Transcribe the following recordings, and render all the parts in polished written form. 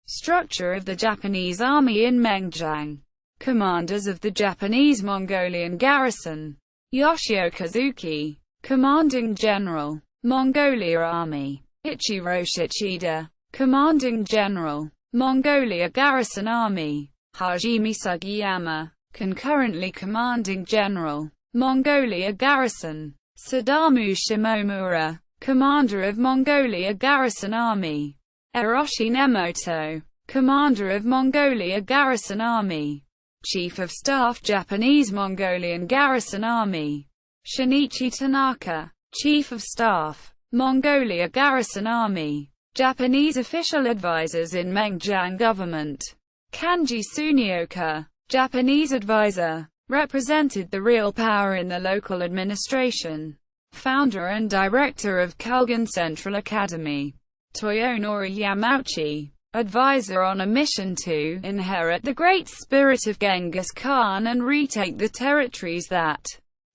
Structure of the Japanese Army in Mengjiang. Commanders of the Japanese Mongolian garrison. Yoshio Kazuki, Commanding General, Mongolia Army. Ichiro Shichida, Commanding General, Mongolia Garrison Army. Hajime Sugiyama, concurrently Commanding General, Mongolia Garrison. Sadamu Shimomura, Commander of Mongolia Garrison Army. Eroshi Nemoto, Commander of Mongolia Garrison Army. Chief of Staff Japanese Mongolian Garrison Army. Shinichi Tanaka, Chief of Staff, Mongolia Garrison Army. Japanese official advisors in Mengjiang government. Kanji Sunioka, Japanese advisor, represented the real power in the local administration. Founder and director of Kulgan Central Academy. Toyonori Yamauchi, advisor on a mission to inherit the great spirit of Genghis Khan and retake the territories that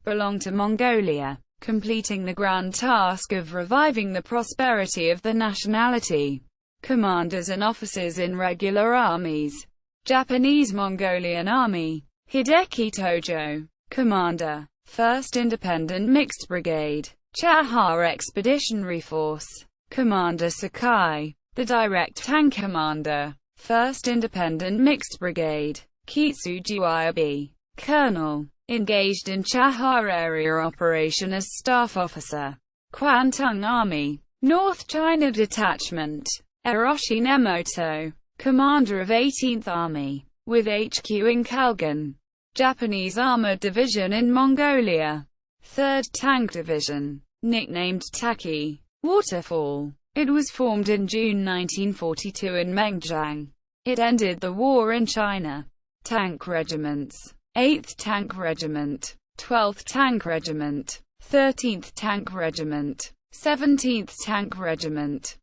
belong to Mongolia, completing the grand task of reviving the prosperity of the nationality. Commanders and officers in regular armies. Japanese Mongolian Army. Hideki Tojo, Commander, 1st Independent Mixed Brigade. Chahar Expeditionary Force. Commander Sakai, the Direct Tank Commander, 1st Independent Mixed Brigade. Kitsuji Wayabe, Colonel, engaged in Chahar area operation as Staff Officer. Kwantung Army, North China Detachment. Eroshi Nemoto, Commander of 18th Army, with HQ in Kulgan. Japanese Armored Division in Mongolia. 3rd Tank Division, nicknamed Taki, Waterfall. It was formed in June 1942 in Mengjiang. It ended the war in China. Tank regiments. 8th Tank Regiment, 12th Tank Regiment, 13th Tank Regiment, 17th Tank Regiment,